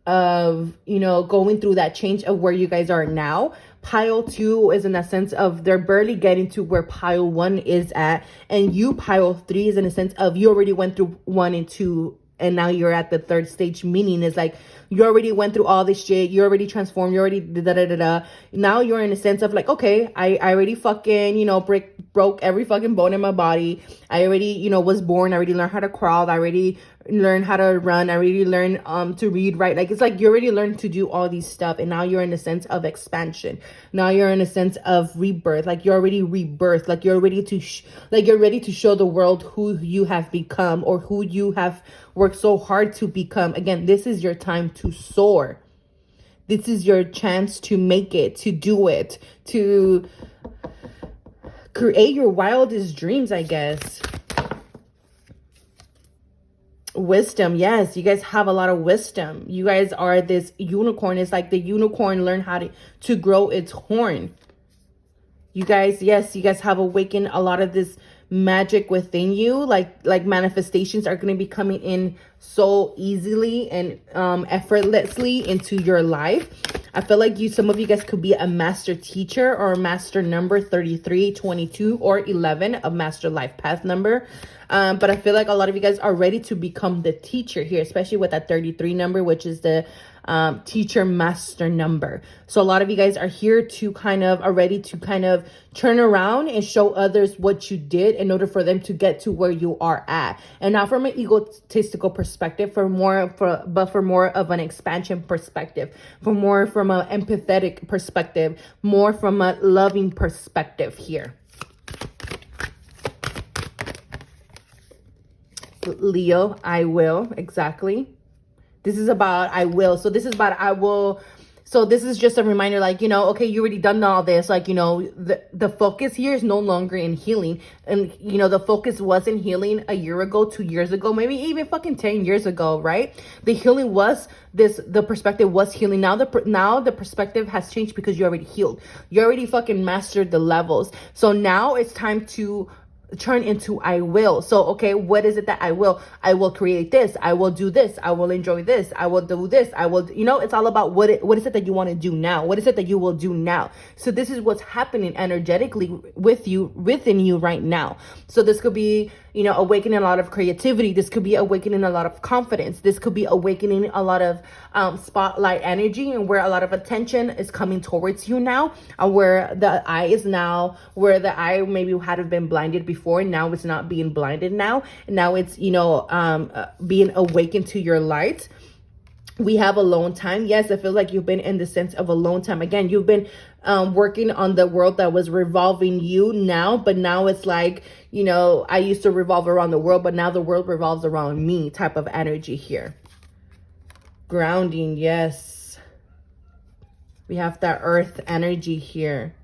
A: you know, going through that change of where you guys are now. Pile 2 is in a sense of they're barely getting to where pile 1 is at. And you, pile 3, is in a sense of you already went through 1 and 2. And now you're at the 3rd stage, meaning is like you already went through all this shit. You already transformed. You already da-da-da-da. Now you're in a sense of like, okay, I already fucking, you know, broke every fucking bone in my body. I already, you know, was born. I already learned how to crawl. I already learned how to run. I already learned to read, right? Like it's like you already learned to do all these stuff. And now you're in a sense of expansion. Now you're in a sense of rebirth. Like you're already rebirthed. Like you're ready to you're ready to show the world who you have become, or who you have worked so hard to become. Again, this is your time to soar. This is your chance to make it, to do it, to create your wildest dreams, I guess. Wisdom. Yes, you guys have a lot of wisdom. You guys are this unicorn. It's like the unicorn learned how to grow its horn. You guys, yes, you guys have awakened a lot of this magic within you. Like manifestations are going to be coming in so easily and effortlessly into your life. I feel like some of you guys could be a master teacher or a master number 33, 22, or 11, a master life path number. But I feel like a lot of you guys are ready to become the teacher here, especially with that 33 number, which is the teacher master number. So a lot of you guys are here to are ready to kind of turn around and show others what you did in order for them to get to where you are at. And not from an egotistical perspective, but for more of an expansion perspective, from an empathetic perspective, more from a loving perspective here. Leo, I will. Exactly. This is about I will. So this is about I will. So this is just a reminder, like, you know, okay, you already done all this. Like, you know, the focus here is no longer in healing. And, you know, the focus was in healing a year ago, 2 years ago, maybe even fucking 10 years ago, right? The healing was the perspective was healing. Now the perspective has changed because you already healed. You already fucking mastered the levels. So now it's time to turn into I will. So, okay, what is it that I will? I will create this. I will do this. I will enjoy this. I will do this. I will, you know, it's all about what is it that you want to do now? What is it that you will do now? So this is what's happening energetically within you right now. So this could be, you know, awakening a lot of creativity. This could be awakening a lot of confidence. This could be awakening a lot of spotlight energy, and where a lot of attention is coming towards you now, and where the eye maybe had been blinded before, now it's not being blinded now. And now it's, you know, being awakened to your light. We have alone time. Yes, I feel like you've been in the sense of alone time. Again, you've been working on the world that was revolving you now, but now it's like, you know, I used to revolve around the world, but now the world revolves around me type of energy here. Grounding, yes. We have that earth energy here.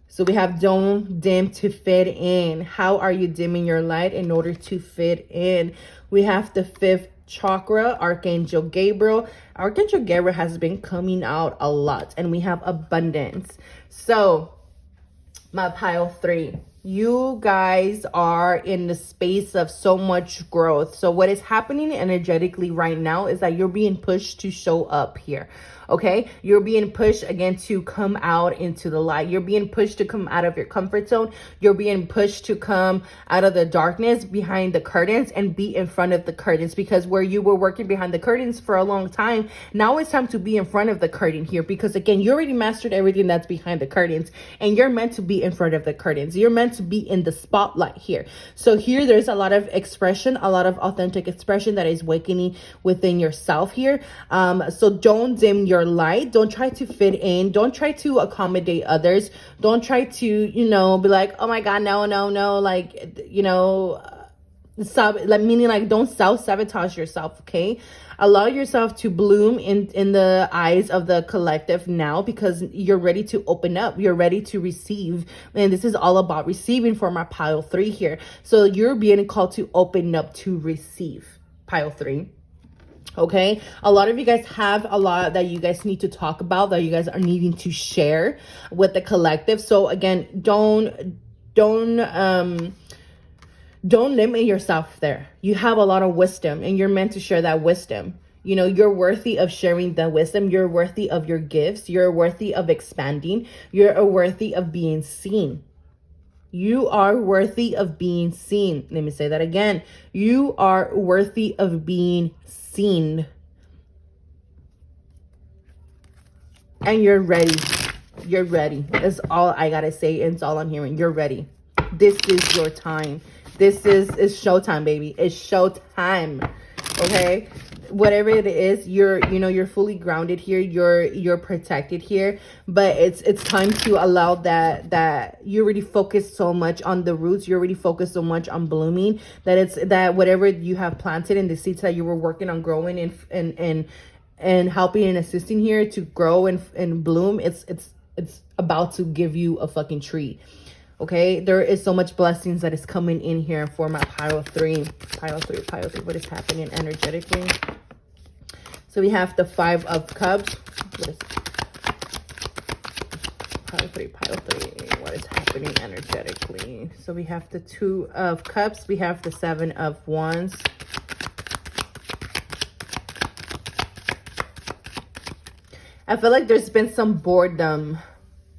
A: So we have don't dim to fit in. How are you dimming your light in order to fit in? We have the 5th chakra, Archangel Gabriel. Archangel Gabriel has been coming out a lot, and we have abundance. So my pile 3. You guys are in the space of so much growth. So what is happening energetically right now is that you're being pushed to show up here. Okay, you're being pushed again to come out into the light. You're being pushed to come out of your comfort zone. You're being pushed to come out of the darkness behind the curtains and be in front of the curtains, because where you were working behind the curtains for a long time, now it's time to be in front of the curtain here, because again, you already mastered everything that's behind the curtains and you're meant to be in front of the curtains. You're meant to be in the spotlight here. So here there's a lot of expression, a lot of authentic expression that is awakening within yourself here. So don't dim your light. Don't try to fit in. Don't try to accommodate others. Don't try to, you know, be like, oh my God, no, like, you know, meaning like don't self-sabotage yourself. Okay, allow yourself to bloom in the eyes of the collective now, because you're ready to open up, you're ready to receive, and this is all about receiving for my pile 3 here. So you're being called to open up to receive, pile 3. Okay, a lot of you guys have a lot that you guys need to talk about, that you guys are needing to share with the collective. So again, don't limit yourself there. You have a lot of wisdom and you're meant to share that wisdom. You know, you're worthy of sharing the wisdom. You're worthy of your gifts. You're worthy of expanding. You're worthy of being seen. You are worthy of being seen. Let me say that again. You are worthy of being seen. And you're ready. You're ready. That's all I gotta say. It's all I'm hearing. You're ready. This is your time. This is showtime, baby. It's showtime. Okay, whatever it is, you're fully grounded here. You're protected here, but it's time to allow that you already focus so much on the roots. You already focus so much on blooming that whatever you have planted in the seeds that you were working on growing and helping and assisting here to grow and bloom, it's about to give you a fucking tree. Okay, there is so much blessings that is coming in here for my pile 3. Pile 3. What is happening energetically? So we have the 5 of Cups. What is pile 3? What is happening energetically? So we have the 2 of Cups. We have the 7 of Wands. I feel like there's been some boredom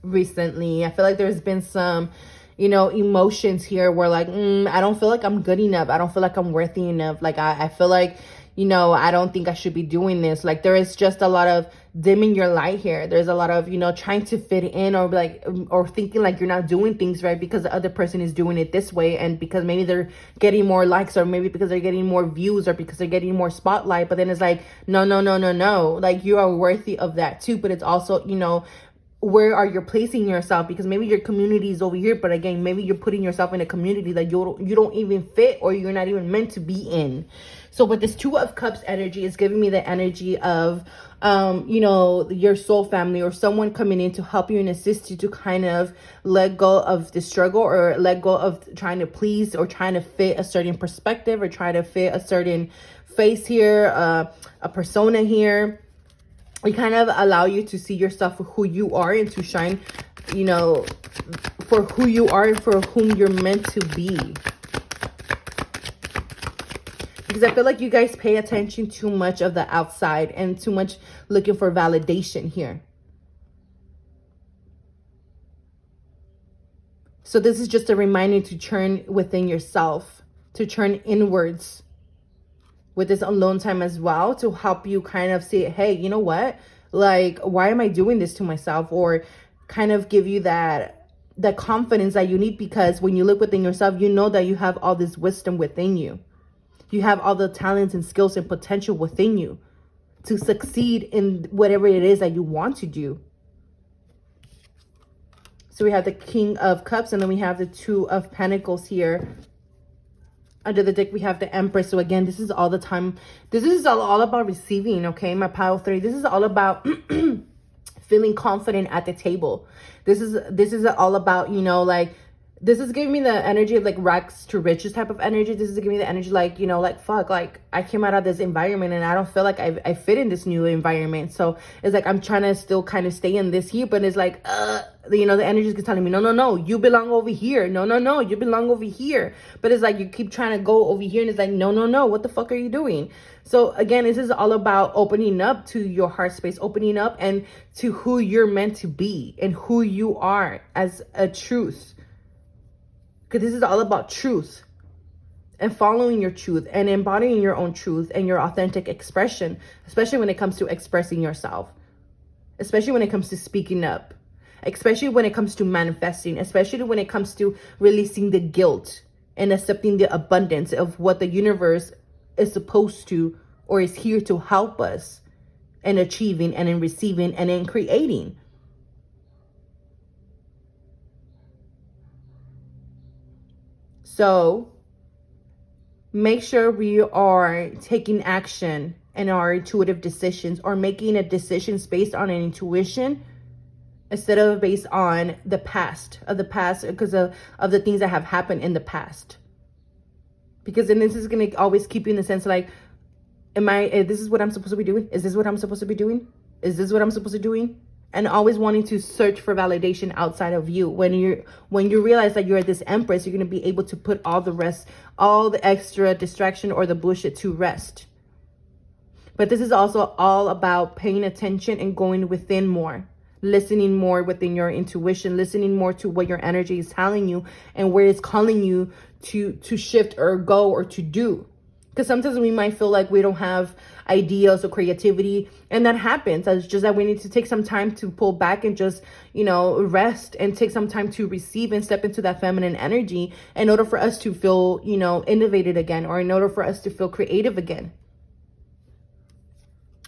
A: recently. I feel like there's been some, you know, emotions here where like, I don't feel like I'm good enough. I don't feel like I'm worthy enough. Like I feel like, you know, I don't think I should be doing this. Like there is just a lot of dimming your light here. There's a lot of, you know, trying to fit in, or like, or thinking like you're not doing things right because the other person is doing it this way, and because maybe they're getting more likes, or maybe because they're getting more views, or because they're getting more spotlight. But then it's like, no. Like you are worthy of that too. But it's also, you know, where are you placing yourself? Because maybe your community is over here, but again, maybe you're putting yourself in a community that you don't even fit, or you're not even meant to be in. So with this 2 of Cups energy, is giving me the energy of you know, your soul family, or someone coming in to help you and assist you to kind of let go of the struggle, or let go of trying to please, or trying to fit a certain perspective, or try to fit a certain face here, a persona here. We kind of allow you to see yourself for who you are, and to shine, you know, for who you are and for whom you're meant to be. Because I feel like you guys pay attention too much of the outside and too much looking for validation here. So this is just a reminder to turn within yourself, to turn inwards with this alone time as well, to help you kind of say, hey, you know what? Like, why am I doing this to myself? Or kind of give you that confidence that you need, because when you look within yourself, you know that you have all this wisdom within you. You have all the talents and skills and potential within you to succeed in whatever it is that you want to do. So we have the King of Cups, and then we have the 2 of Pentacles here. Under the deck, we have the Empress. So again, this is all the time. This is all about receiving, okay? My pile 3. This is all about feeling confident at the table. This is all about, you know, like This is giving me the energy of like rags to riches type of energy. This is giving me the energy like, you know, like, fuck, like I came out of this environment and I don't feel like I fit in this new environment. So it's like I'm trying to still kind of stay in this here, but it's like, you know, the energy is telling me, no, no, no, you belong over here. No, no, no, you belong over here. But it's like you keep trying to go over here and it's like, no, no, no, what the fuck are you doing? So again, this is all about opening up to your heart space, opening up and to who you're meant to be and who you are as a truth. Because this is all about truth and following your truth and embodying your own truth and your authentic expression, especially when it comes to expressing yourself, especially when it comes to speaking up, especially when it comes to manifesting, especially when it comes to releasing the guilt and accepting the abundance of what the universe is supposed to or is here to help us in achieving and in receiving and in creating. So make sure we are taking action in our intuitive decisions or making a decisions based on an intuition instead of based on the past because of the things that have happened in the past. Because then this is going to always keep you in the sense like, this is what I'm supposed to be doing? Is this what I'm supposed to be doing? Is this what I'm supposed to be doing? And always wanting to search for validation outside of you. When you realize that you're this empress, you're going to be able to put all the extra distraction or the bullshit to rest. But this is also all about paying attention and going within more, listening more within your intuition, listening more to what your energy is telling you and where it's calling you to shift or go or to do. Because sometimes we might feel like we don't have ideas or creativity, and that happens. It's just that we need to take some time to pull back and just, you know, rest and take some time to receive and step into that feminine energy in order for us to feel, you know, innovated again, or in order for us to feel creative again.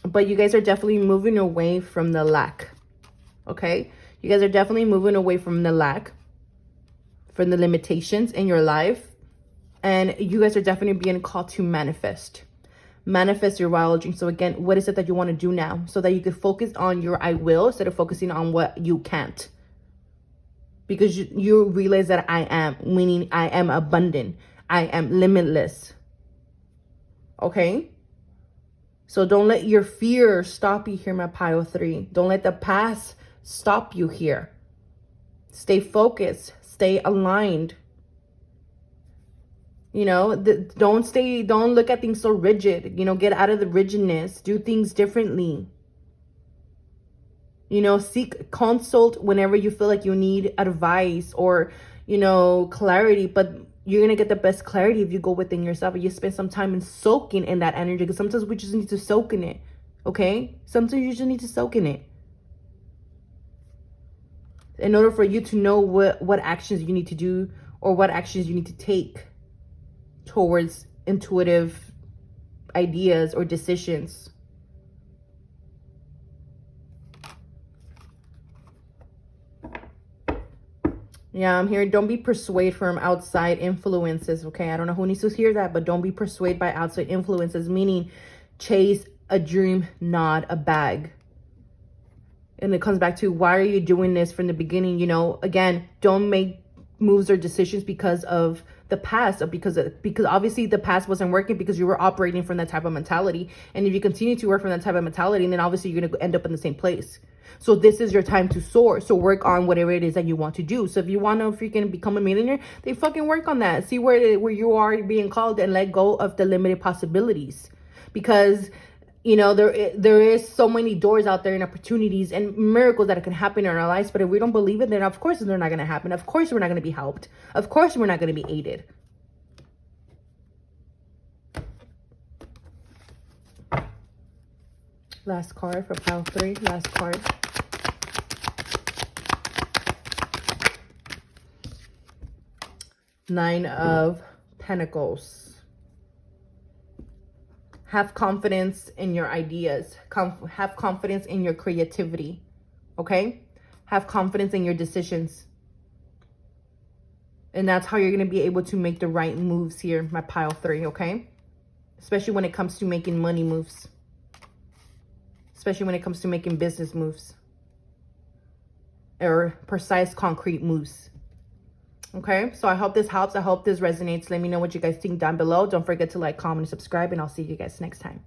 A: But you guys are definitely moving away from the lack. Okay? You guys are definitely moving away from the lack, from the limitations in your life. And you guys are definitely being called to manifest your wild dream. So again, what is it that you want to do now so that you can focus on your I will instead of focusing on what you can't? Because you realize that I am, meaning I am abundant. I am limitless. Okay? So don't let your fear stop you here, my pile 3. Don't let the past stop you here. Stay focused. Stay aligned. You know, don't look at things so rigid. You know, get out of the rigidness. Do things differently. You know, consult whenever you feel like you need advice or, you know, clarity. But you're going to get the best clarity if you go within yourself and you spend some time in soaking in that energy. Because sometimes we just need to soak in it. Okay? Sometimes you just need to soak in it. In order for you to know what actions you need to do or what actions you need to take towards intuitive ideas or decisions. Yeah, I'm here. Don't be persuaded from outside influences, okay? I don't know who needs to hear that, but don't be persuaded by outside influences, meaning chase a dream, not a bag. And it comes back to, why are you doing this from the beginning? You know, again, don't make moves or decisions because of the past, or because obviously the past wasn't working because you were operating from that type of mentality. And if you continue to work from that type of mentality, then obviously you're going to end up in the same place. So this is your time to soar. So work on whatever it is that you want to do. So if you want to freaking become a millionaire, then fucking work on that. See where you are being called and let go of the limited possibilities. Because, you know, there is so many doors out there and opportunities and miracles that can happen in our lives. But if we don't believe it, then of course they're not going to happen. Of course we're not going to be helped. Of course we're not going to be aided. Last card for pile 3. Last card. Nine of Pentacles. Have confidence in your ideas. Have confidence in your creativity. Okay? Have confidence in your decisions. And that's how you're going to be able to make the right moves here, my pile 3, okay? Especially when it comes to making money moves. Especially when it comes to making business moves. Or precise, concrete moves. Okay, so I hope this helps. I hope this resonates. Let me know what you guys think down below. Don't forget to like, comment, and subscribe, and I'll see you guys next time.